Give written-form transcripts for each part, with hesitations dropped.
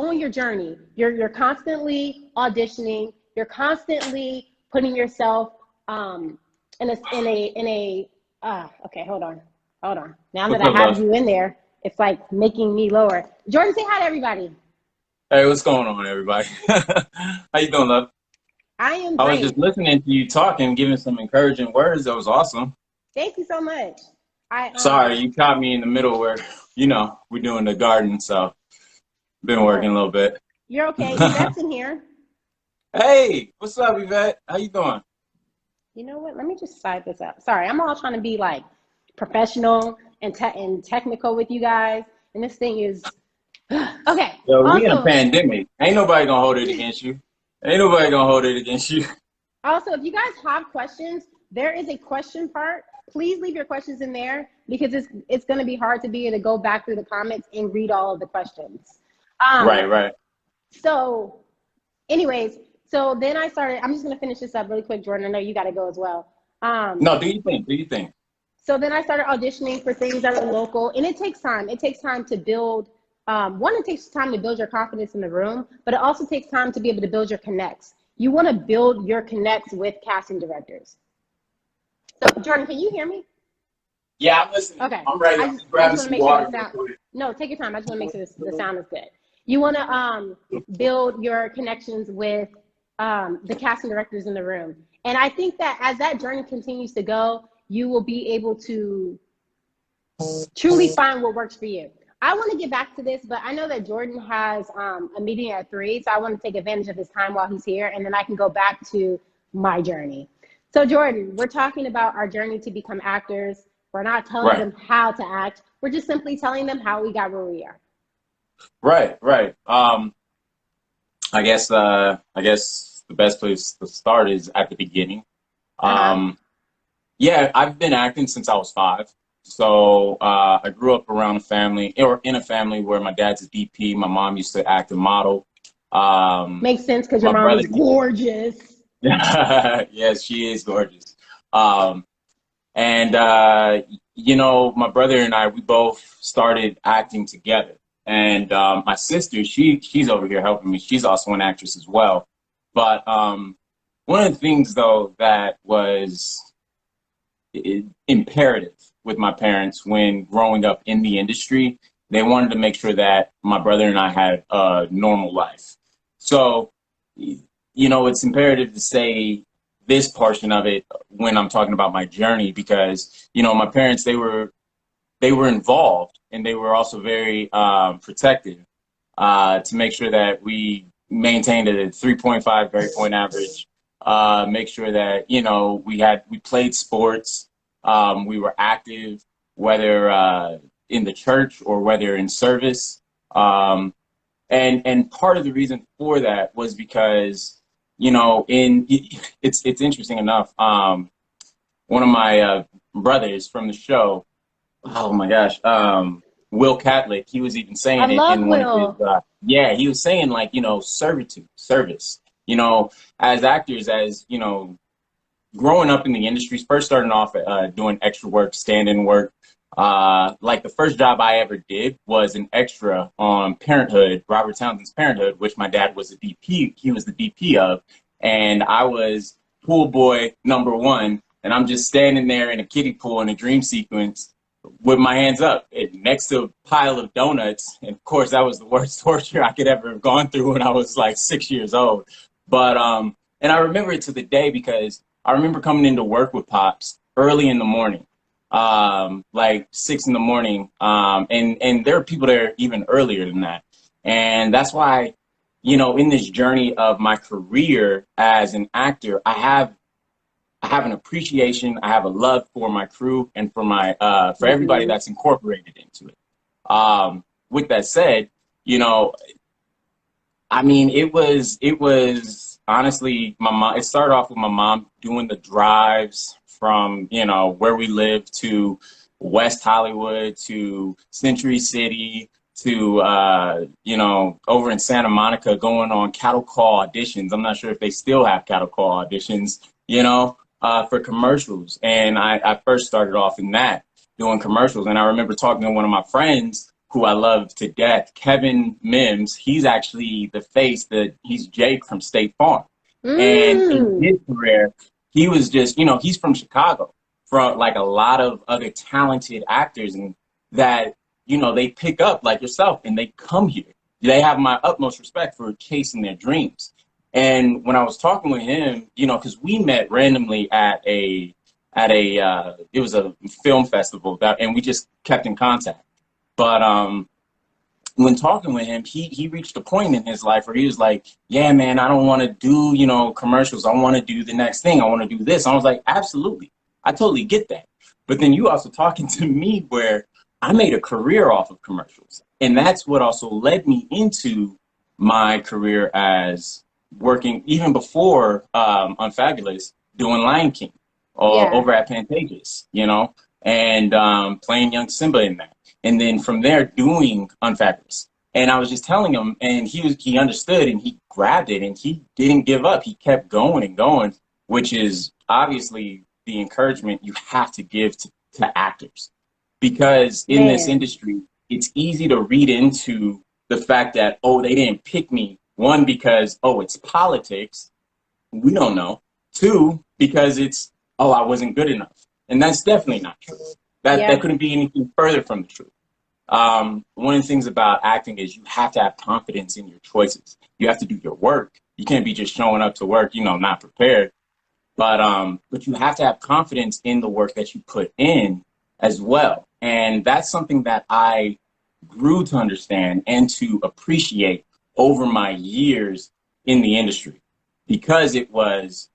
go on your journey. You're constantly auditioning. You're constantly putting yourself in a okay, hold on. Now that I have you in there, it's like making me lower. Jordan, say hi to everybody. Hey, what's going on, everybody? How you doing, love? I am great. I was just listening to you talking, giving some encouraging words. That was awesome. Thank you so much. Sorry, you caught me in the middle where, we're doing the garden, so been working a little bit. You're okay. Yvette's in here. Hey, what's up, Yvette? How you doing? You know what? Let me just side this up. Sorry, I'm all trying to be like professional and technical with you guys, and this thing is okay. Yo, we in a pandemic. Ain't nobody gonna hold it against you. Also, if you guys have questions, there is a question part. Please leave your questions in there because it's going to be hard to be able to go back through the comments and read all of the questions. Right. So anyways, so then I started, I'm just going to finish this up really quick, Jordan. I know you got to go as well. No, do you think? So then I started auditioning for things that are local, and it takes time. It takes time to build, it takes time to build your confidence in the room, but it also takes time to be able to build your connects. You want to build your connects with casting directors. So Jordan, can you hear me? Yeah, I'm listening. Okay. I'm ready. I just want to make sure the sound. No, take your time. I just want to make sure the sound is good. You want to build your connections with the casting directors in the room, and I think that as that journey continues to go, you will be able to truly find what works for you. I want to get back to this, but I know that Jordan has a meeting at 3, so I want to take advantage of his time while he's here, and then I can go back to my journey. So Jordan, we're talking about our journey to become actors. We're not telling them how to act. We're just simply telling them how we got where we are. Right. I guess the best place to start is at the beginning. Yeah, I've been acting since I was 5. So I grew up around in a family where my dad's a DP. My mom used to act and model. Makes sense because your mom is gorgeous. Yes, she is gorgeous. My brother and I, we both started acting together. And my sister, she's over here helping me. She's also an actress as well. But one of the things, though, that was imperative with my parents when growing up in the industry, they wanted to make sure that my brother and I had a normal life. So, it's imperative to say this portion of it when I'm talking about my journey, because, my parents, they were involved, and they were also very protective to make sure that we maintained a 3.5 grade point average, make sure that, we played sports, we were active, whether in the church or whether in service. And part of the reason for that was because, it's interesting enough. One of my brothers from the show, oh my gosh, Will Catlick, he was even saying it in one of his, he was saying, like, service, as actors, as, growing up in the industry, first starting off doing extra work, stand-in work. Like the first job I ever did was an extra on Parenthood, Robert Townsend's Parenthood, which my dad was the DP. He was the DP of, and I was pool boy number 1, and I'm just standing there in a kiddie pool in a dream sequence with my hands up next to a pile of donuts. And of course, that was the worst torture I could ever have gone through when I was like 6 years old. But and I remember it to the day because I remember coming into work with Pops early in the morning, like 6 in the morning. And there are people there even earlier than that. And that's why, in this journey of my career as an actor, I have an appreciation, I have a love for my crew and for my for everybody that's incorporated into it. With that said, I mean, it was honestly my mom. It started off with my mom doing the drives from, where we live to West Hollywood to Century City to, over in Santa Monica, going on cattle call auditions. I'm not sure if they still have cattle call auditions, for commercials. And I first started off in that, doing commercials. And I remember talking to one of my friends who I love to death, Kevin Mims, he's actually the face he's Jake from State Farm. And in his career, he was just, he's from Chicago, from like a lot of other talented actors, and that, they pick up like yourself and they come here. They have my utmost respect for chasing their dreams. And when I was talking with him, because we met randomly at it was a film festival and we just kept in contact. But when talking with him, he reached a point in his life where he was like, yeah, man, I don't want to do, commercials. I want to do the next thing. I want to do this. I was like, absolutely. I totally get that. But then you also talking to me where I made a career off of commercials. And that's what also led me into my career as working, even before Unfabulous, doing Lion King over at Pantages, and playing young Simba in that. And then from there, doing Unfabulous. And I was just telling him, and he understood, and he grabbed it, and he didn't give up. He kept going and going, which is obviously the encouragement you have to give to actors. Because in this industry, it's easy to read into the fact that, oh, they didn't pick me. One, because, oh, it's politics. We don't know. Two, because it's, oh, I wasn't good enough. And that's definitely not true. That couldn't be anything further from the truth. One of the things about acting is you have to have confidence in your choices. You have to do your work. You can't be just showing up to work, not prepared. But you have to have confidence in the work that you put in as well. And that's something that I grew to understand and to appreciate over my years in the industry, because it was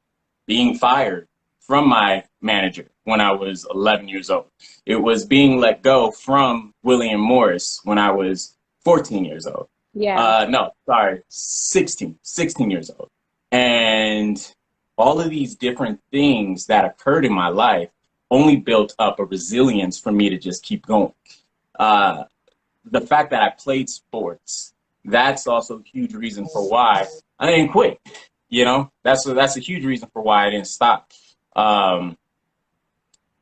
being fired from my manager when I was 11 years old. It was being let go from William Morris when I was 14 years old. 16 years old. And all of these different things that occurred in my life only built up a resilience for me to just keep going. The fact that I played sports, that's also a huge reason for why I didn't quit. That's a huge reason for why I didn't stop. And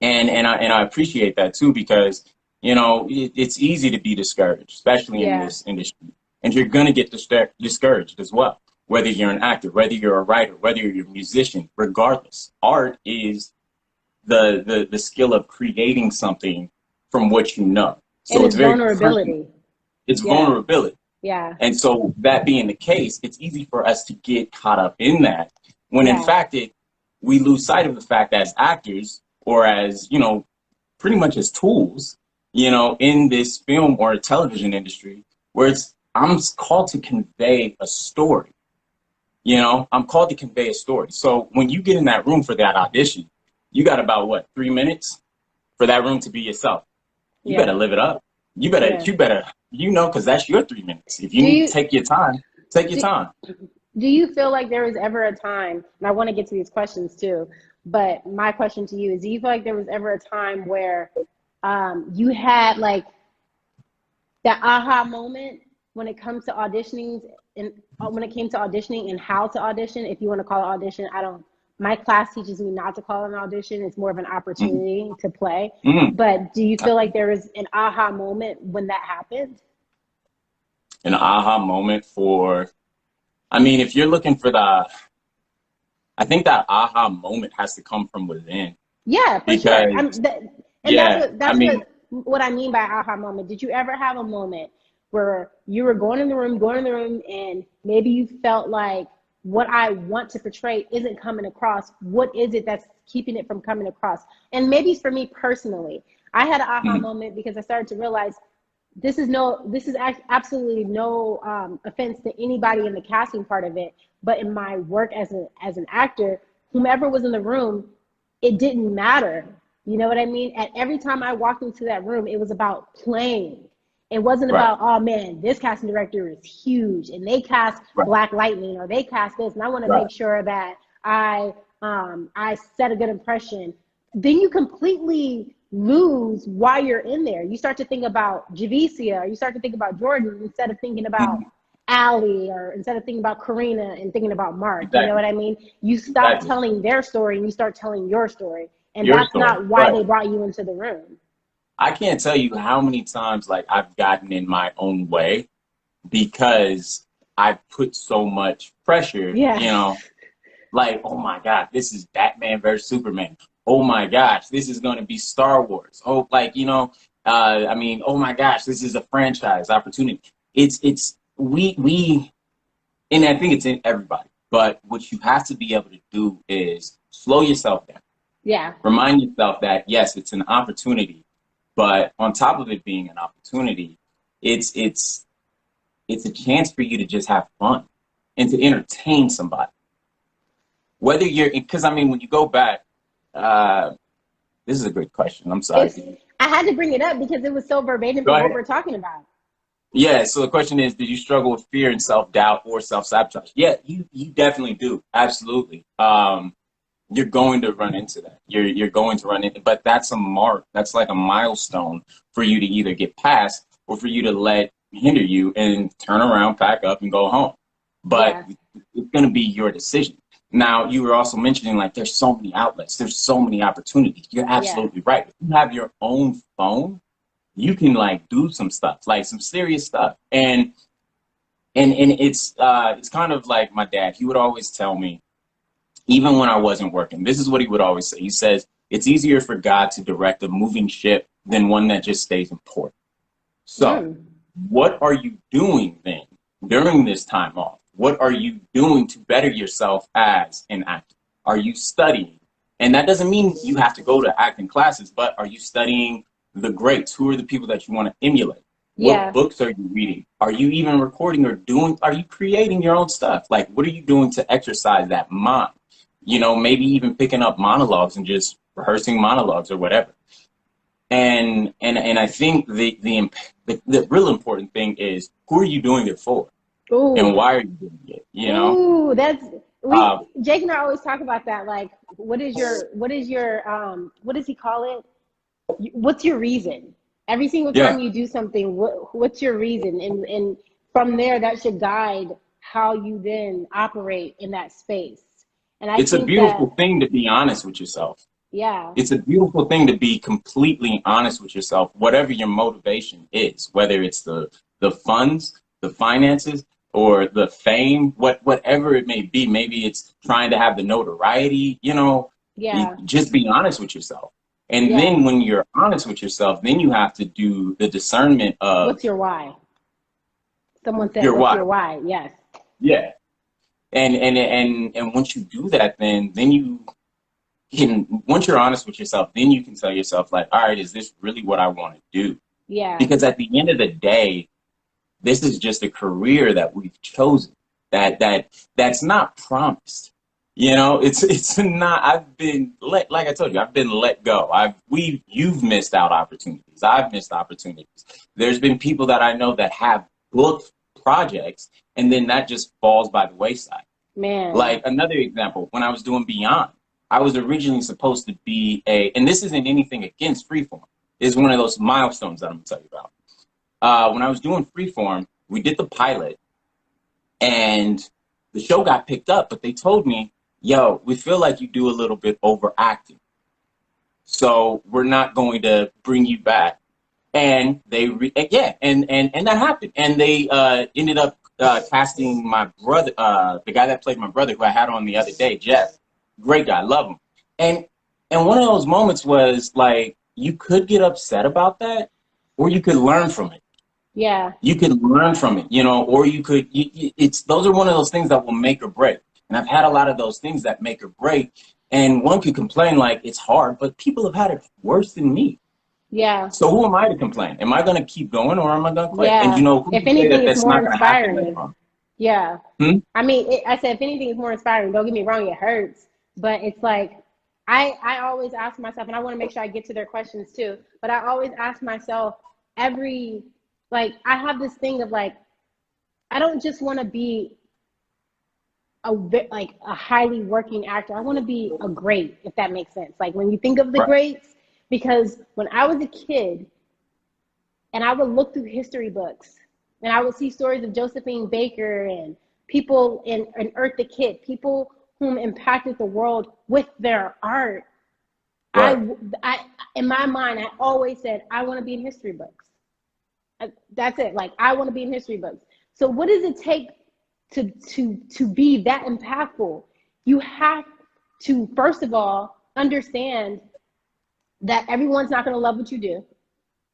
I appreciate that too, because it's easy to be discouraged, especially in this industry, and you're gonna get discouraged as well. Whether you're an actor, whether you're a writer, whether you're a musician, regardless, art is the skill of creating something from what you know. So and it's very vulnerability. Personal. It's vulnerability. Yeah. And so that being the case, it's easy for us to get caught up in that when in fact we lose sight of the fact that as actors, or as, pretty much as tools, in this film or television industry, where I'm called to convey a story. I'm called to convey a story. So when you get in that room for that audition, you got about 3 minutes for that room to be yourself. You better live it up. You better, because that's your 3 minutes. If you take your time, take your time. Do you feel like there was ever a time, and I want to get to these questions too, but my question to you is, do you feel like there was ever a time where you had like that aha moment when it comes to auditioning, and when it came to auditioning and how to audition, if you want to call it audition? My class teaches me not to call it an audition. It's more of an opportunity to play. But do you feel like there was an aha moment when that happened? An aha moment if you're looking for I think that aha moment has to come from within. Yeah, for sure. That's what I mean by aha moment. Did you ever have a moment where you were going in the room, and maybe you felt like, what I want to portray isn't coming across? What is it that's keeping it from coming across? And maybe for me personally, I had an aha moment because I started to realize this is absolutely no offense to anybody in the casting part of it, but in my work as an actor, whomever was in the room, it didn't matter. You know what I mean? And every time I walked into that room, it was about playing. It wasn't about, oh man, this casting director is huge and they cast Black Lightning, or they cast this, and I want to make sure that I set a good impression. Then you completely lose why you're in there. You start to think about Javicia, or you start to think about Jordan instead of thinking about Allie, or instead of thinking about Karina and thinking about Mark. You know what I mean? You stop telling their story and you start telling your story. And that's not why they brought you into the room. I can't tell you how many times like I've gotten in my own way because I put so much pressure, Yeah. you know, like, oh my God, this is Batman versus Superman. Oh my gosh, this is going to be Star Wars. Oh, like, you know, I mean, oh my gosh, this is a franchise opportunity. We, and I think it's in everybody, but what you have to be able to do is slow yourself down. Yeah. Remind yourself that, yes, it's an opportunity, but on top of it being an opportunity, it's a chance for you to just have fun and to entertain somebody. Whether you're, because I mean, when you go back, this is a great question. I'm sorry. I had to bring it up because it was so verbatim Go from what ahead. we're talking about. Yeah, so the question is, did you struggle with fear and self-doubt or self-sabotage? Yeah, you definitely do. Absolutely. You're going to run into that. You're going to run into, but that's a mark. That's like a milestone for you to either get past or for you to let hinder you and turn around, pack up, and go home. But it's going to be your decision. Now, you were also mentioning like there's so many outlets, there's so many opportunities. You're absolutely right. If you have your own phone, you can like do some stuff, like some serious stuff. And it's kind of like my dad. He would always tell me, even when I wasn't working, this is what he would always say. He says, it's easier for God to direct a moving ship than one that just stays in port. So what are you doing then during this time off? What are you doing to better yourself as an actor? Are you studying? And that doesn't mean you have to go to acting classes, but are you studying the greats? Who are the people that you want to emulate? What books are you reading? Are you even recording or are you creating your own stuff? Like, what are you doing to exercise that mind? You know, maybe even picking up monologues and just rehearsing monologues or whatever. And I think the real important thing is, who are you doing it for? Ooh. And why are you doing it? You know? Ooh, Jake and I always talk about that. Like, what does he call it? What's your reason? Every single time you do something, what's your reason? And from there, that should guide how you then operate in that space. And it's a beautiful thing to be honest with yourself. Yeah. It's a beautiful thing to be completely honest with yourself, whatever your motivation is, whether it's the funds, the finances, or the fame, whatever it may be. Maybe it's trying to have the notoriety, you know. Just be honest with yourself. And then when you're honest with yourself, then you have to do the discernment of, what's your why? Someone said, what's your why? Yes. Yeah. And once you do that, then you can, once you're honest with yourself, then you can tell yourself like, all right, is this really what I want to do? Yeah. Because at the end of the day, this is just a career that we've chosen that's not promised. You know, it's not. I've been like I told you, I've been let go. You've missed out opportunities. I've missed opportunities. There's been people that I know that have booked projects, and then that just falls by the wayside. Man. Like another example, when I was doing Beyond, I was originally supposed to be and this isn't anything against Freeform. It's one of those milestones that I'm gonna tell you about. When I was doing Freeform, we did the pilot, and the show got picked up, but they told me, yo, we feel like you do a little bit overacting, so we're not going to bring you back. And they and that happened, and they ended up casting my brother, the guy that played my brother, who I had on the other day, Jeff. Great guy, love him. And one of those moments was like, you could get upset about that, or you could learn from it. Yeah. You can learn from it, you know, or you could, those are one of those things that will make or break. And I've had a lot of those things that make or break. And one could complain like it's hard, but people have had it worse than me. Yeah. So who am I to complain? Am I going to keep going, or am I going to quit? Yeah. And you know, who if anything, that it's that's more not going to happen inspiring. later on? Yeah. I mean, I said, if anything, it's more inspiring. Don't get me wrong, it hurts, but it's like, I always ask myself, and I want to make sure I get to their questions too, but I always ask myself I have this thing of like, I don't just want to be a highly working actor. I want to be a great, if that makes sense. Like when you think of the greats, because when I was a kid and I would look through history books and I would see stories of Josephine Baker and people in Eartha Kitt, people whom impacted the world with their art. I in my mind, I always said, I want to be in history books. That's it. Like, I want to be in history books. So what does it take to be that impactful? You have to, first of all, understand that everyone's not going to love what you do.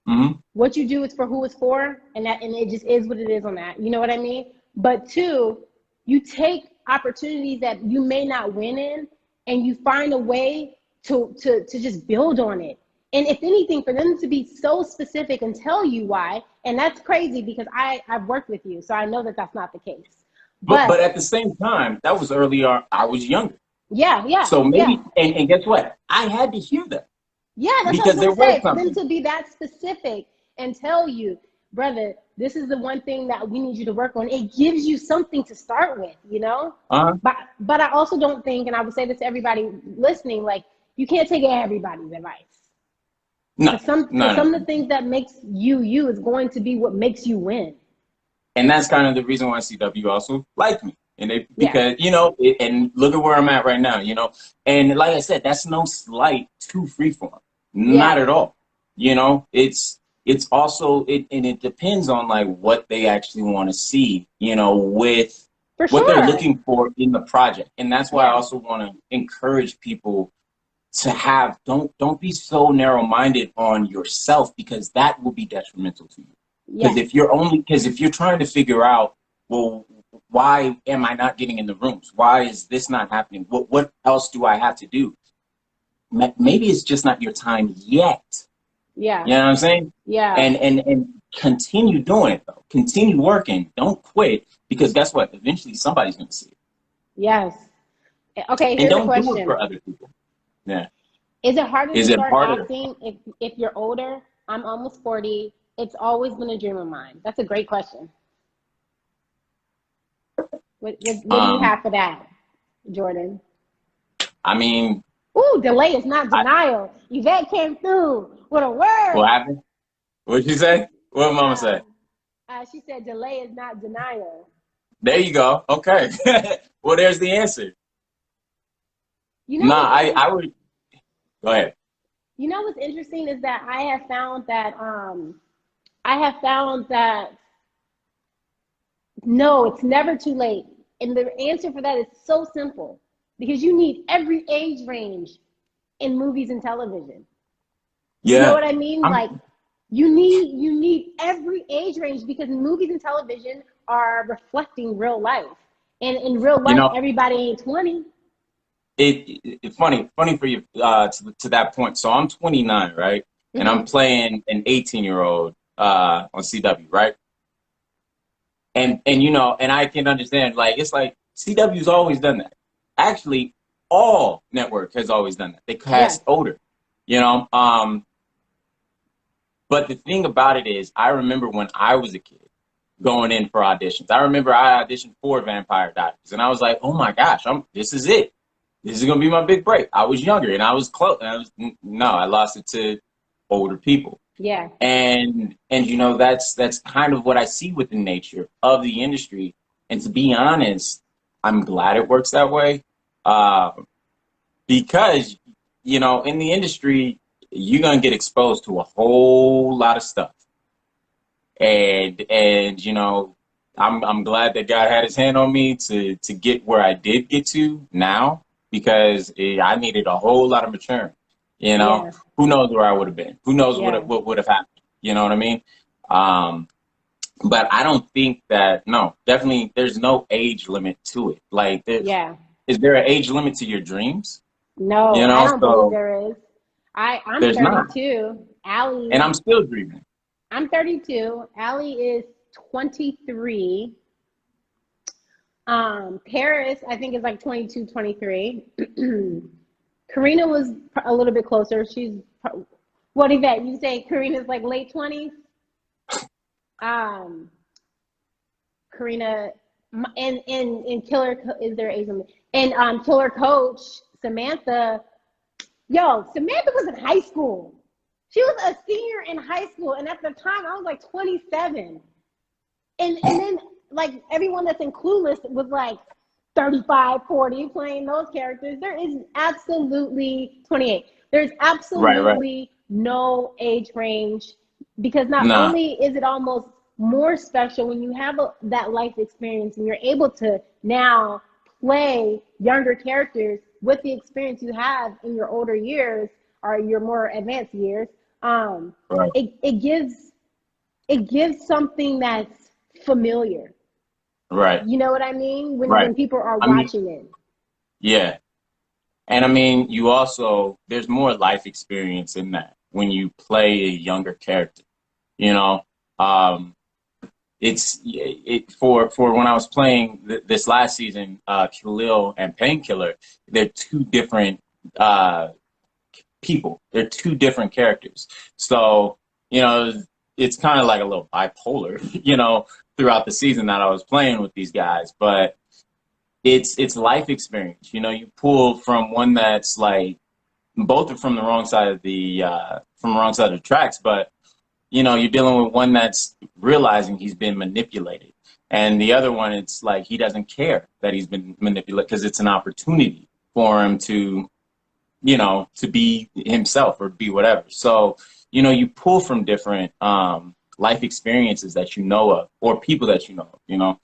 Mm-hmm. What you do is for who it's for, and it just is what it is on that. You know what I mean? But two, you take opportunities that you may not win in, and you find a way to just build on it. And if anything, for them to be so specific and tell you why, and that's crazy because I've worked with you, so I know that that's not the case. But at the same time, that was earlier. I was younger. Yeah. So maybe, and guess what? I had to hear that. Yeah, that's because what I was going to say. For something. them to be that specific and tell you, brother, this is the one thing that we need you to work on. It gives you something to start with, you know? But I also don't think, and I would say this to everybody listening, like, you can't take everybody's advice. No, some of the things that makes you is going to be what makes you win. And that's kind of the reason why CW also liked me. And because, you know, and look at where I'm at right now, you know. And like I said, that's no slight to Freeform. Not at all. You know, it's also, and it depends on like what they actually want to see, you know, with what they're looking for in the project. And that's why I also want to encourage people to have, don't be so narrow-minded on yourself, because that will be detrimental to you. Because if you're trying to figure out, well, why am I not getting in the rooms? Why is this not happening? What else do I have to do? Maybe it's just not your time yet. Yeah. You know what I'm saying? Yeah. And continue doing it though. Continue working. Don't quit, because guess what? Eventually somebody's gonna see it. Yes. Okay, here's and don't a question. do it for other people. Yeah. Is it harder to start acting if you're older? I'm almost 40. It's always been a dream of mine. That's a great question. What do you have for that, Jordan? I mean, ooh, delay is not denial. Yvette came through with a word. What happened? What did you say? What did Mama say? She said delay is not denial. There you go. Okay. Well, there's the answer. You know, I would. Go ahead. You know what's interesting is that I have found that no, it's never too late. And the answer for that is so simple, because you need every age range in movies and television. Yeah. You know what I mean? Like, you need every age range, because movies and television are reflecting real life. And in real life, everybody ain't 20. It's funny for you to that point. So I'm 29, right? Mm-hmm. And I'm playing an 18-year-old on CW, right? And you know, and I can understand, like, it's like CW's always done that. Actually, all network has always done that. They cast older, you know. But the thing about it is, I remember when I was a kid going in for auditions. I remember I auditioned for Vampire Diaries, and I was like, oh my gosh, this is it. This is gonna be my big break. I was younger and I was close. I lost it to older people. Yeah. And you know, that's kind of what I see with the nature of the industry. And to be honest, I'm glad it works that way. Because, you know, in the industry, you're gonna get exposed to a whole lot of stuff. And you know, I'm glad that God had his hand on me to get where I did get to now, because I needed a whole lot of maturing. You know, who knows where I would have been? Who knows what would have happened? You know what I mean? But I don't think that, no, definitely there's no age limit to it. Like, is there an age limit to your dreams? No, you know, I don't believe there is. I'm 32. Allie, and I'm still dreaming. I'm 32. Allie is 23. Paris, I think, is like 22, 23. Karina was a little bit closer. She's, what is that? You say Karina's like late 20s? Karina, and Killer, is there age limit? And Killer Coach, Samantha, Samantha was in high school. She was a senior in high school, and at the time I was like 27. And then, like, everyone that's in Clueless was like 35, 40 playing those characters. There is absolutely 28. There's absolutely no age range, because not Nah. only is it almost more special when you have that life experience and you're able to now play younger characters with the experience you have in your older years or your more advanced years. Right. It gives something that's familiar. Right. You know what I mean? Right. When people are I mean, watching it. yeah. And I mean, you also, there's more life experience in that when you play a younger character, you know. For when I was playing this last season, Khalil and Painkiller, they're two different people. They're two different characters. So, you know, it's kind of like a little bipolar, you know, throughout the season that I was playing with these guys. But it's life experience. You know, you pull from one that's like, both are from the wrong side of the tracks, but you know, you're dealing with one that's realizing he's been manipulated. And the other one, it's like he doesn't care that he's been manipulated because it's an opportunity for him to, you know, to be himself or be whatever. So, you know, you pull from different life experiences that you know of or people that you know of, you know.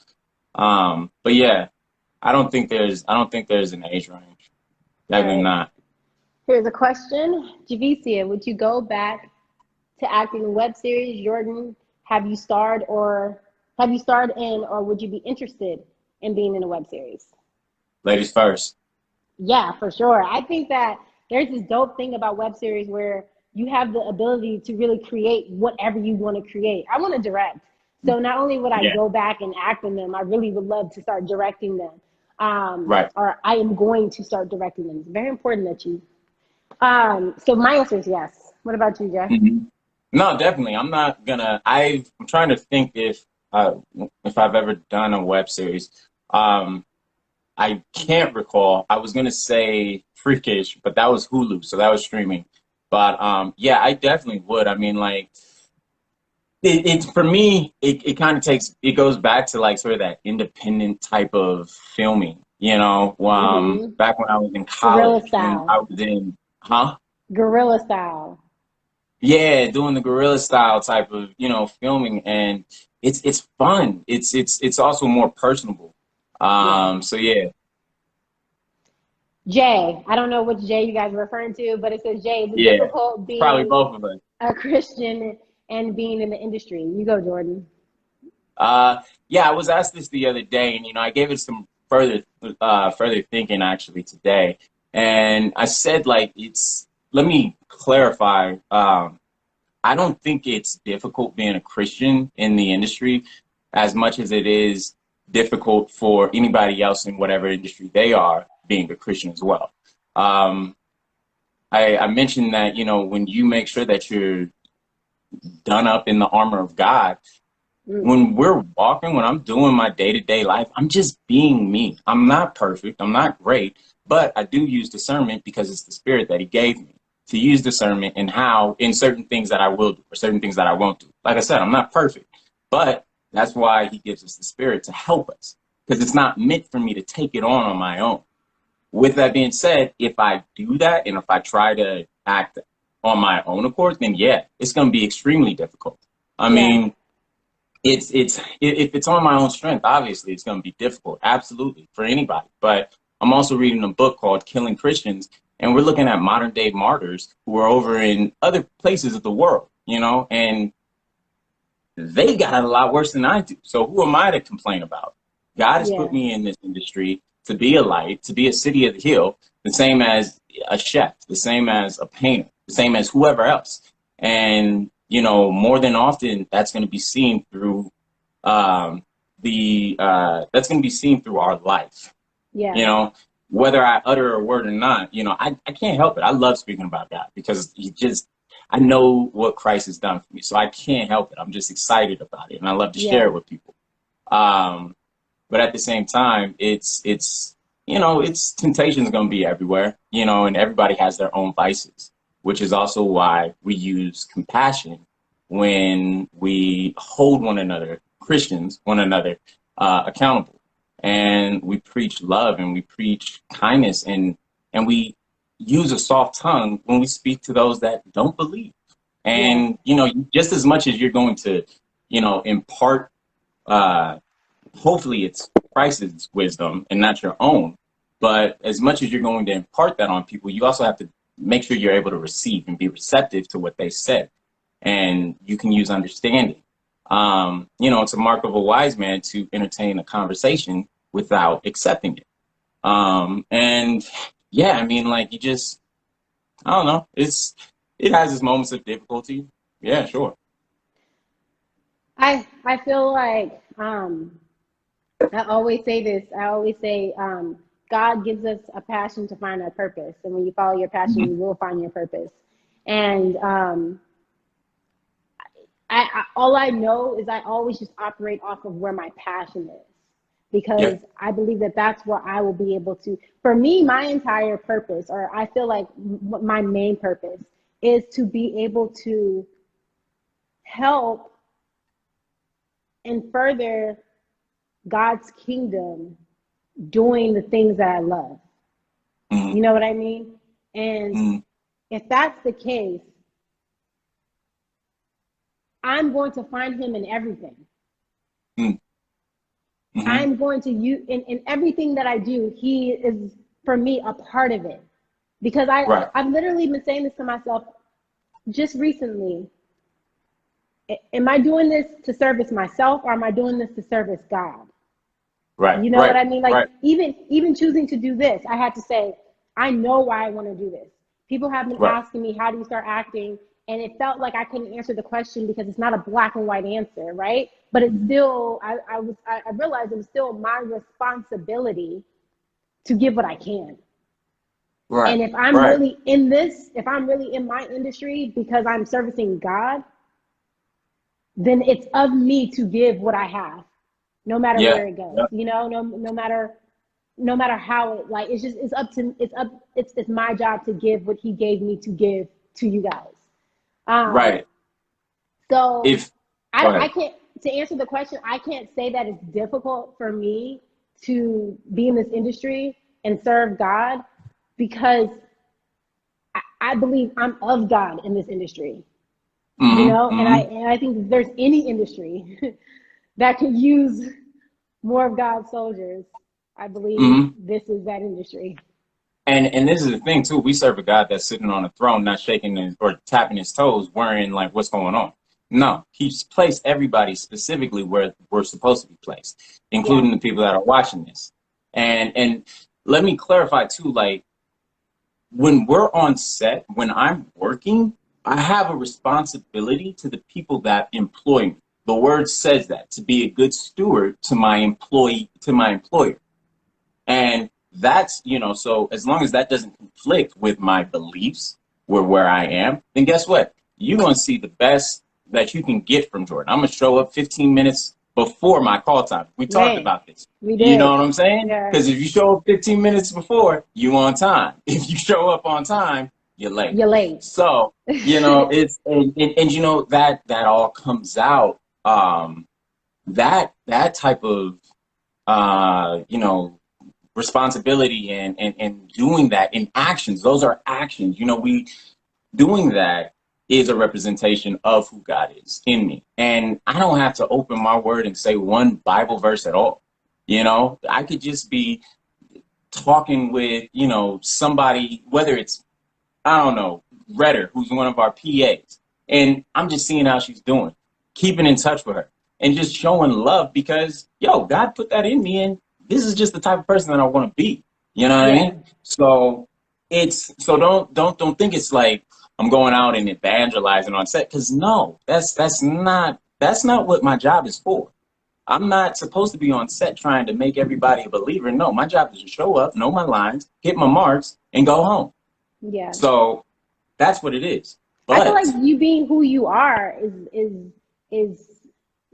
But yeah, I don't think there's an age range. Definitely not. Here's a question. Javicia, would you go back to acting in web series? Jordan, have you starred in, or would you be interested in being in a web series? Ladies first. Yeah, for sure. I think that there's this dope thing about web series where you have the ability to really create whatever you want to create. I want to direct. So not only would I go back and act in them, I really would love to start directing them. Right. Or I am going to start directing them. It's very important that you. So my answer is yes. What about you, Jeff? Mm-hmm. No, definitely. I'm not gonna. I'm trying to think if I've ever done a web series. I can't recall. I was gonna say Freakish, but that was Hulu, so that was streaming. But yeah, I definitely would. I mean, like it for me, it kind of goes back to like sort of that independent type of filming. You know, back when I was in Guerrilla college, when style. I was in, huh? Guerrilla style. Yeah, doing the guerrilla style type of, you know, filming, and it's fun. It's also more personable. Yeah. So yeah. Jay, I don't know which Jay you guys are referring to, but it says, Jay, is it Yeah, difficult probably being both of us. a Christian and being in the industry? You go, Jordan. Yeah, I was asked this the other day, and you know, I gave it some further thinking actually today, and I said like let me clarify. I don't think it's difficult being a Christian in the industry as much as it is difficult for anybody else in whatever industry they are being a Christian as well. Um, I mentioned that, you know, when you make sure that you're done up in the armor of God, when we're walking, when I'm doing my day-to-day life, I'm just being me. I'm not perfect. I'm not great, but I do use discernment because it's the spirit that he gave me to use discernment in certain things that I will do or certain things that I won't do. Like I said, I'm not perfect, but that's why he gives us the spirit to help us, because it's not meant for me to take it on my own. With that being said, if I do that and if I try to act on my own accord, then yeah, it's going to be extremely difficult. I mean, if it's on my own strength, obviously it's going to be difficult, absolutely, for anybody. But I'm also reading a book called Killing Christians, and we're looking at modern day martyrs who are over in other places of the world, you know, and they got it a lot worse than I do. So who am I to complain about? God has put me in this industry to be a light, to be a city of the hill, the same as a chef, the same as a painter, the same as whoever else. And, you know, more than often, that's going to be seen through that's going to be seen through our life. Yeah. You know, whether I utter a word or not, you know, I can't help it. I love speaking about God because I know what Christ has done for me. So I can't help it. I'm just excited about it. And I love to share it with people. But at the same time, it's you know, temptation is going to be everywhere, you know, and everybody has their own vices, which is also why we use compassion when we hold one another, Christians, one another accountable. And we preach love and we preach kindness and we use a soft tongue when we speak to those that don't believe. And, you know, just as much as you're going to, you know, impart, hopefully it's Christ's wisdom and not your own, but as much as you're going to impart that on people, you also have to make sure you're able to receive and be receptive to what they said. And you can use understanding. You know, it's a mark of a wise man to entertain a conversation without accepting it. And yeah, I mean, like, you just, I don't know, it has its moments of difficulty. Yeah, sure. I feel like I always say this. I always say God gives us a passion to find our purpose, and when you follow your passion, you will find your purpose. And all I know is I always just operate off of where my passion is, because I believe that that's where I will be able to. For me, my entire purpose, or I feel like my main purpose, is to be able to help and further God's kingdom doing the things that I love. You know what I mean? And if that's the case, I'm going to find him in everything. I'm going to use in everything that I do. He is, for me, a part of it, because I've literally been saying this to myself just recently. Am I doing this to service myself, or am I doing this to service God? Right. You know what I mean? Like, even choosing to do this, I had to say, I know why I want to do this. People have been asking me, how do you start acting? And it felt like I couldn't answer the question because it's not a black and white answer, right? But it's still, I realized it was still my responsibility to give what I can. Right. And if I'm really in this, if I'm really in my industry because I'm servicing God, then it's of me to give what I have, no matter where it goes. You know, no matter how it, like, it's my job to give what he gave me to give to you guys. So I can't, to answer the question, I can't say that it's difficult for me to be in this industry and serve God, because I believe I'm of God in this industry. You know, and I think if there's any industry that could use more of God's soldiers, I believe this is that industry. And this is the thing too. We serve a God that's sitting on a throne, not shaking or tapping his toes, worrying like what's going on. No, he's placed everybody specifically where we're supposed to be placed, including the people that are watching this. And let me clarify too, like, when we're on set, when I'm working, I have a responsibility to the people that employ me. The word says that, to be a good steward to my employer. And that's, you know, so as long as that doesn't conflict with my beliefs where I am, then guess what? You're going to see the best that you can get from Jordan. I'm going to show up 15 minutes before my call time. We talked about this. We did. You know what I'm saying? Because if you show up 15 minutes before, you on time. If you show up on time, you're late. You're late. So, you know, it's, and you know, that all comes out, that type of, you know, responsibility and doing that in actions. Those are actions. You know, doing that is a representation of who God is in me. And I don't have to open my word and say one Bible verse at all. You know, I could just be talking with, you know, somebody, whether it's, I don't know, Redder, who's one of our PAs, and I'm just seeing how she's doing, keeping in touch with her and just showing love, because, yo, God put that in me, and this is just the type of person that I want to be. You know what I mean? So don't think it's like I'm going out and evangelizing on set, because no, that's not what my job is for. I'm not supposed to be on set trying to make everybody a believer. No, my job is to show up, know my lines, hit my marks, and go home. Yeah. So that's what it is. But I feel like you being who you are is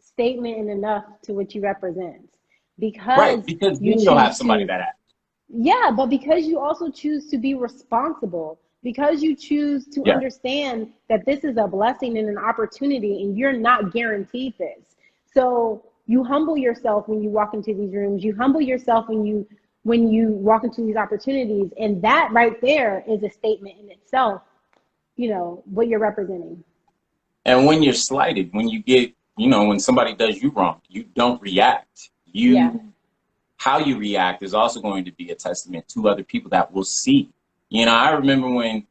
statement enough to what you represent. Because you'll have somebody that acts. Yeah, but because you also choose to be responsible, because you choose to understand that this is a blessing and an opportunity, and you're not guaranteed this. So you humble yourself when you walk into these rooms. You humble yourself when when you walk into these opportunities. And that right there is a statement in itself, you know, what you're representing. And when you're slighted, when you get, you know, when somebody does you wrong, you don't react. How you react is also going to be a testament to other people that will see. You know, I remember when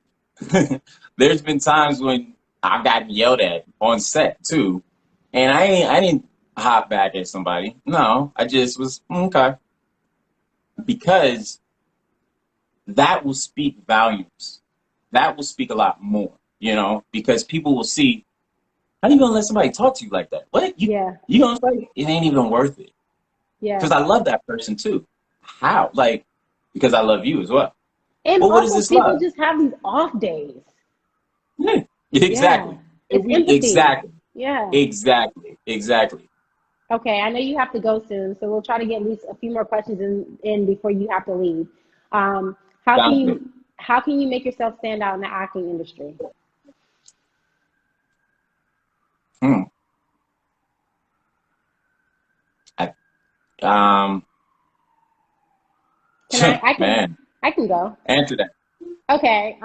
there's been times when I've gotten yelled at on set too, and I didn't hop back at somebody. No, I just was okay, because that will speak volumes. That will speak a lot more. You know, because people will see, how you gonna let somebody talk to you like that? What? You gonna say it ain't even worth it? Yeah. Because I love that person too. How? Like, because I love you as well. And well, what is this people love? Just have these off days. Yeah, exactly. Yeah. It's empathy. Exactly. Yeah. Exactly. Okay, I know you have to go soon, so we'll try to get at least a few more questions in before you have to leave. How can you make yourself stand out in the acting industry? I can go. Answer that. Okay,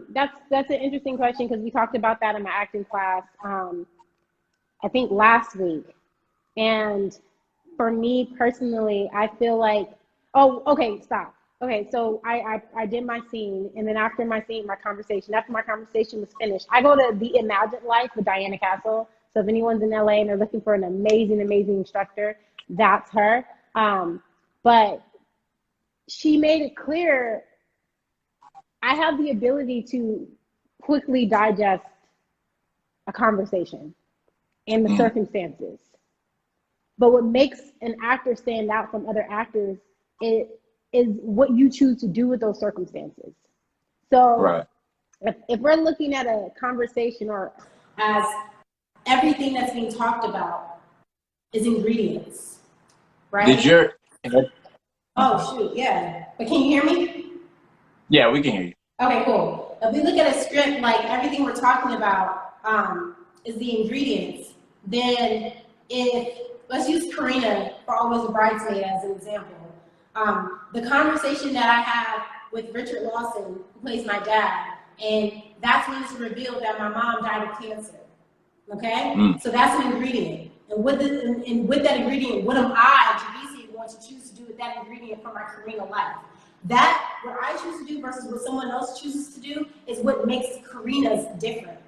that's an interesting question, because we talked about that in my acting class, I think last week. And for me personally, I feel like, stop. Okay, so I did my scene, and then after my conversation was finished, I go to The Imagined Life with Diana Castle. So if anyone's in LA and they're looking for an amazing instructor, that's her. But she made it clear, I have the ability to quickly digest a conversation and the circumstances. But what makes an actor stand out from other actors is what you choose to do with those circumstances. So if we're looking at a conversation, or as everything that's being talked about is ingredients, right? Oh, shoot, yeah. But can you hear me? Yeah, we can hear you. Okay, cool. If we look at a script, like everything we're talking about is the ingredients, then let's use Karina for Always a Bridesmaid as an example. The conversation that I have with Richard Lawson, who plays my dad, and that's when it's revealed that my mom died of cancer, okay? So that's an ingredient. And with that ingredient, what am I, Javicia, going to choose to do with that ingredient for my Karina life? That, what I choose to do versus what someone else chooses to do, is what makes Karina's different.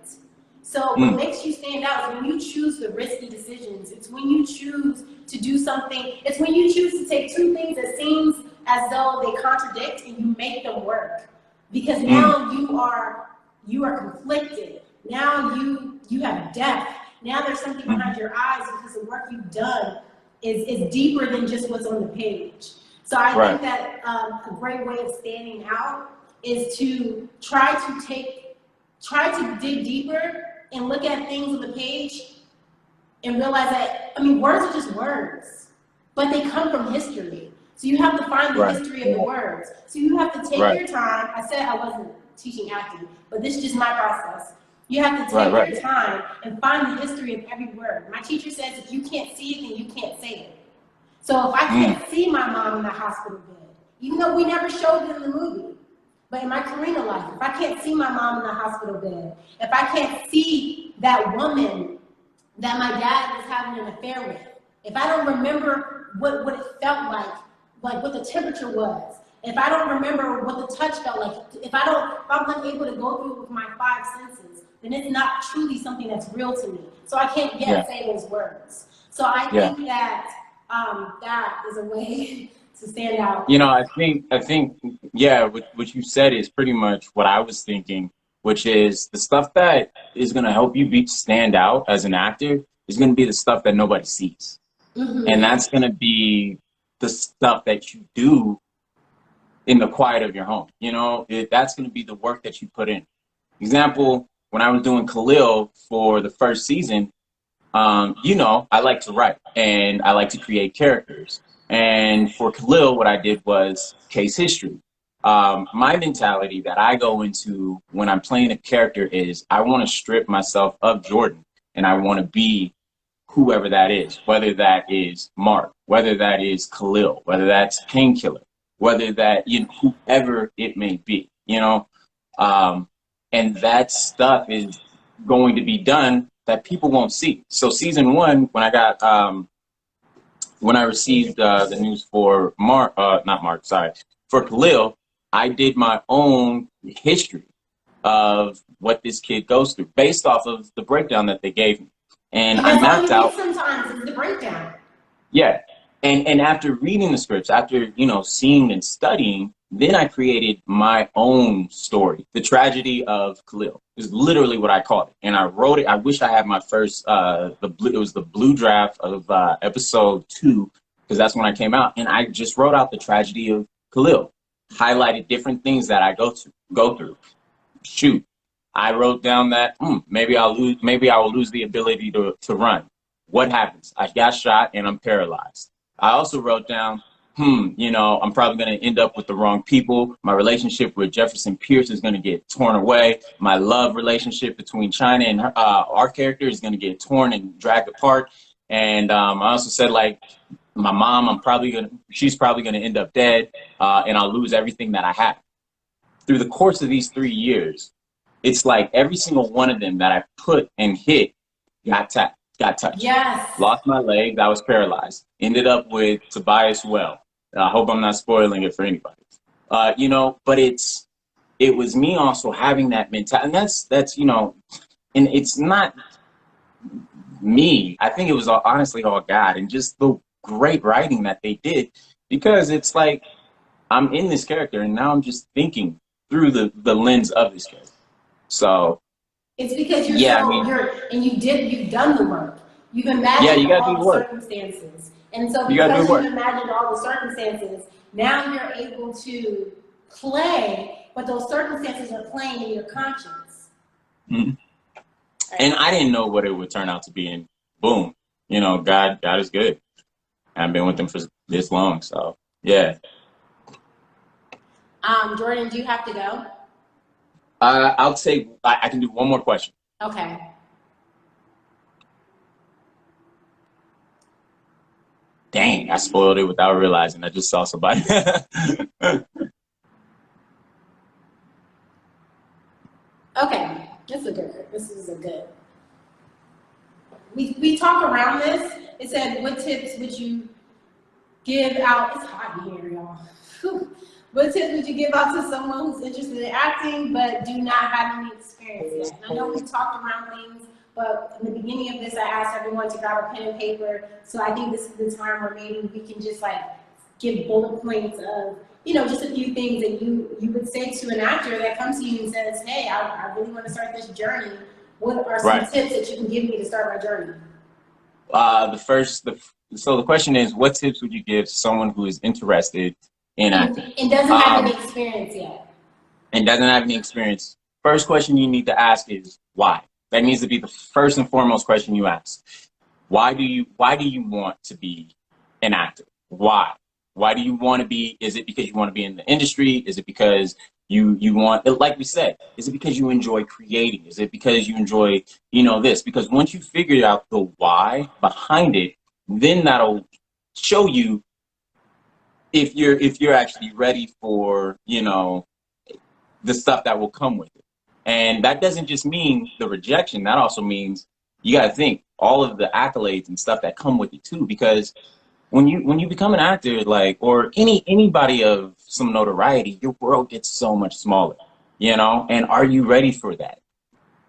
So what makes you stand out is when you choose the risky decisions. It's when you choose to do something. It's when you choose to take two things that seems as though they contradict and you make them work. Because now you are conflicted. Now you have depth. Now there's something behind your eyes, because the work you've done is deeper than just what's on the page. So I think that a great way of standing out is to try to dig deeper and look at things on the page and realize that, I mean, words are just words, but they come from history. So you have to find the history of the words. So you have to take your time. I said I wasn't teaching acting, but this is just my process. You have to take your time and find the history of every word. My teacher says if you can't see it, then you can't say it. So if I can't see my mom in the hospital bed, even though we never showed it in the movie, but in my Karina life, if I can't see my mom in the hospital bed, if I can't see that woman that my dad was having an affair with, if I don't remember what it felt like what the temperature was, if I don't remember what the touch felt like, if I'm not able to go through it with my five senses, then it's not truly something that's real to me. So I can't say those words. So I think that that is a way to stand out. You know, I think, what you said is pretty much what I was thinking, which is the stuff that is going to help you stand out as an actor is going to be the stuff that nobody sees. And that's going to be the stuff that you do in the quiet of your home. You know, that's going to be the work that you put in. Example, when I was doing Khalil for the first season, you know, I like to write and I like to create characters. And for Khalil, what I did was case history. My mentality that I go into when I'm playing a character is I want to strip myself of Jordan and I want to be whoever that is, whether that is Mark, whether that is Khalil, whether that's Painkiller. whether that, you know, whoever it may be, you know. And that stuff is going to be done that people won't see. So season one, when I got when I received the news for for Khalil, I did my own history of what this kid goes through based off of the breakdown that they gave me. And I mapped out sometimes is the breakdown. Yeah. And after reading the scripts, after, you know, seeing and studying, then I created my own story. The Tragedy of Khalil is literally what I called it. And I wrote it. I wish I had my first, it was the blue draft of episode 2, because that's when I came out. And I just wrote out the tragedy of Khalil, highlighted different things that I go through. Shoot. I wrote down that maybe I will lose the ability to run. What happens? I got shot and I'm paralyzed. I also wrote down, you know, I'm probably going to end up with the wrong people. My relationship with Jefferson Pierce is going to get torn away. My love relationship between China and our character is going to get torn and dragged apart. And I also said, like, my mom, she's probably going to end up dead, and I'll lose everything that I have. Through the course of these 3 years, it's like every single one of them that I put and hit got touched. Yes. Lost my legs. I was paralyzed. Ended up with Tobias Well. I hope I'm not spoiling it for anybody. You know, but it was me also having that mentality. And that's, you know, and it's not me. I think it was honestly all God and just the great writing that they did, because it's like I'm in this character and now I'm just thinking through the lens of this character. So it's because you've done the work. You've imagined all the circumstances. And so because you've imagined all the circumstances, now you're able to play, but those circumstances are playing in your conscience. Mm-hmm. Right. And I didn't know what it would turn out to be, and boom, you know, God is good. I've been with him for this long, so yeah. Jordan, do you have to go? I'll say I can do one more question. Okay. Dang, I spoiled it without realizing. I just saw somebody. Okay, this is a good. We talk around this. It said, what tips would you give out? It's hot in here, y'all. What tips would you give out to someone who's interested in acting but do not have any experience yet? And I know we talked around things, but in the beginning of this, I asked everyone to grab a pen and paper. So I think this is the time where maybe we can just like give bullet points of, you know, just a few things that you would say to an actor that comes to you and says, hey, I really want to start this journey. What are some tips that you can give me to start my journey? So the question is, what tips would you give to someone who is interested in acting and doesn't have any experience yet? And doesn't have any experience. First question you need to ask is why. That needs to be the first and foremost question you ask. Why do you want to be an actor? Why? Why do you want to be? Is it because you want to be in the industry? Is it because you want, like we said, is it because you enjoy creating? Is it because you enjoy, you know, this? Because once you figure out the why behind it, then that'll show you if you're actually ready for, you know, the stuff that will come with it. And that doesn't just mean the rejection. That also means you got to think all of the accolades and stuff that come with it too. Because when you become an actor, like, or anybody of some notoriety, your world gets so much smaller, you know. And are you ready for that?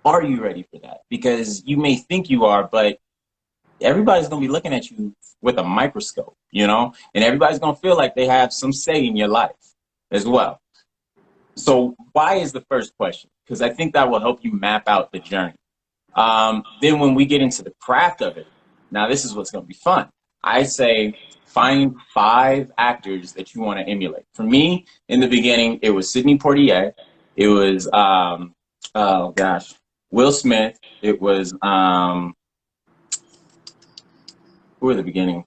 Are you ready for that? Because you may think you are, but everybody's gonna be looking at you with a microscope, you know, and everybody's gonna feel like they have some say in your life as well. So why is the first question? Because I think that will help you map out the journey. Then when we get into the craft of it, now this is what's gonna be fun. I say find 5 actors that you want to emulate. For me, in the beginning, it was Sidney Poitier. It was Will Smith. It was who were the beginning?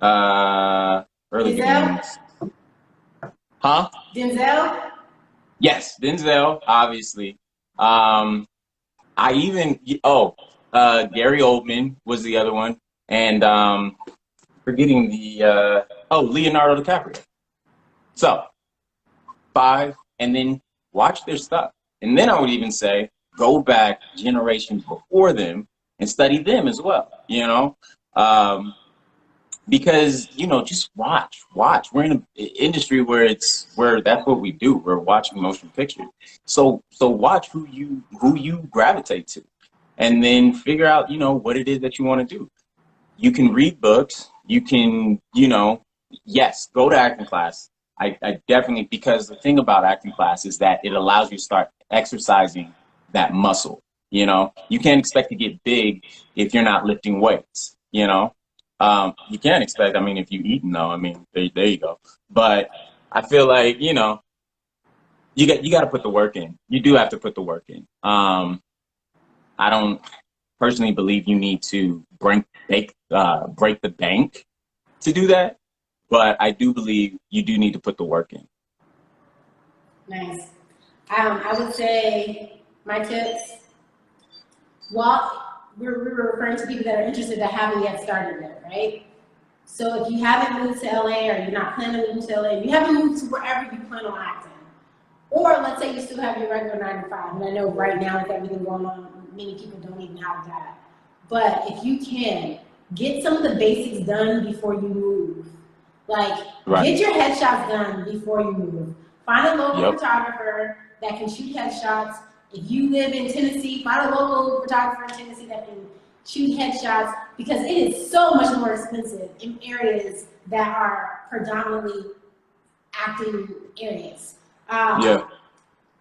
Early beginnings. Huh? Denzel? Yes, Denzel, obviously. Gary Oldman was the other one. And forgetting the Leonardo DiCaprio. So 5, and then watch their stuff. And then I would even say, go back generations before them and study them as well, you know? Because, you know, just watch. We're in an industry where that's what we do. We're watching motion pictures. So watch who you gravitate to, and then figure out, you know, what it is that you want to do. You can read books. You can, you know, yes, go to acting class. I definitely, because the thing about acting class is that it allows you to start exercising that muscle. You know, you can't expect to get big if you're not lifting weights, you know. You can't expect, I mean, if you eating though, I mean, there you go. But I feel like, you know, you got to put the work in. You do have to put the work in. I don't personally believe you need to break the bank to do that, but I do believe you do need to put the work in. Nice. I would say my tips, well, we're referring to people that are interested that haven't yet started yet, right? So if you haven't moved to LA, or you're not planning on moving to LA, you haven't moved to wherever you plan on acting, or let's say you still have your regular 9 to 5, and I know right now with everything going on, many people don't even have that. But if you can, get some of the basics done before you move. Like, get your headshots done before you move. Find a local photographer that can shoot headshots. If you live in Tennessee, find a local photographer in Tennessee that can shoot headshots, because it is so much more expensive in areas that are predominantly acting areas.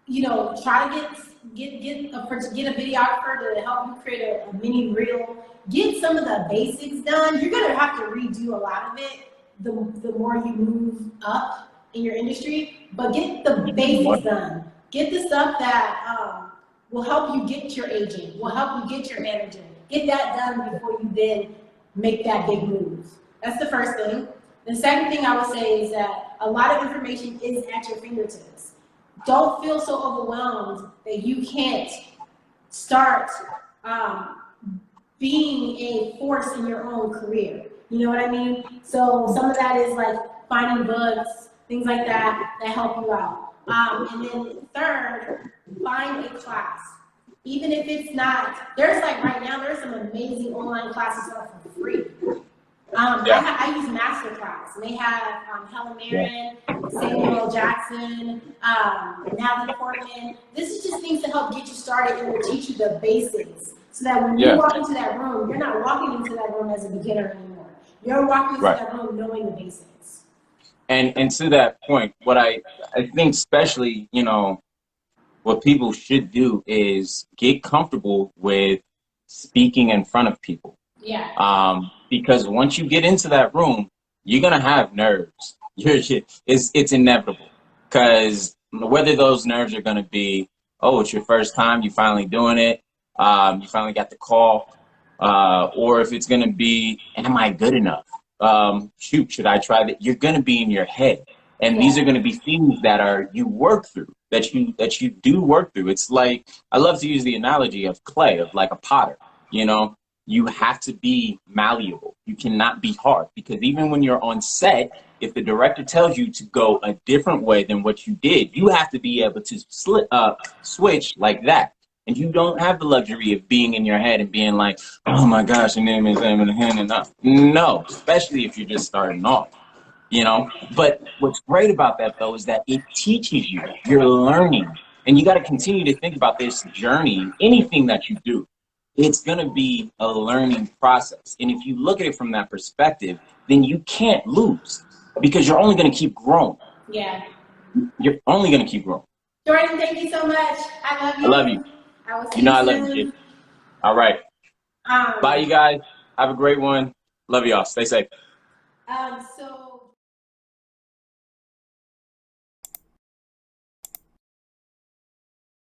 You know, try to get a videographer to help you create a mini reel. Get some of the basics done. You're gonna have to redo a lot of it the more you move up in your industry, but get the basics done. Get the stuff that will help you get your agent, will help you get your manager. Get that done before you then make that big move. That's the first thing. The second thing I would say is that a lot of information is at your fingertips. Don't feel so overwhelmed that you can't start being a force in your own career. You know what I mean? So some of that is like finding books, things like that help you out. And then third, find a class. Even if it's not, there's like right now, there's some amazing online classes that are for free. I use Masterclass, and they have Helen Mirren, Samuel L. Jackson, Natalie Portman. This is just things to help get you started and will teach you the basics, so that when you walk into that room, you're not walking into that room as a beginner anymore. You're walking into that room knowing the basics. And to that point, what I think, especially, you know, what people should do is get comfortable with speaking in front of people. Because once you get into that room, you're gonna have nerves. It's inevitable. Because whether those nerves are gonna be, oh, it's your first time, you finally doing it, you finally got the call, or if it's gonna be, am I good enough? Shoot, should I try that? You're gonna be in your head, and these are gonna be things that you work through, that you do work through. It's like, I love to use the analogy of clay, of like a potter. You know, you have to be malleable. You cannot be hard, because even when you're on set, if the director tells you to go a different way than what you did, you have to be able to switch like that. And you don't have the luxury of being in your head and being like, oh my gosh, your name is no, especially if you're just starting off, you know. But what's great about that, though, is that it teaches you. You're learning. And you got to continue to think about this journey, anything that you do. It's going to be a learning process. And if you look at it from that perspective, then you can't lose, because you're only going to keep growing. You're only going to keep growing. Jordan, thank you so much. I love you. I love you. You know I love you, kid. All right. Bye, you guys. Have a great one. Love y'all. Stay safe. So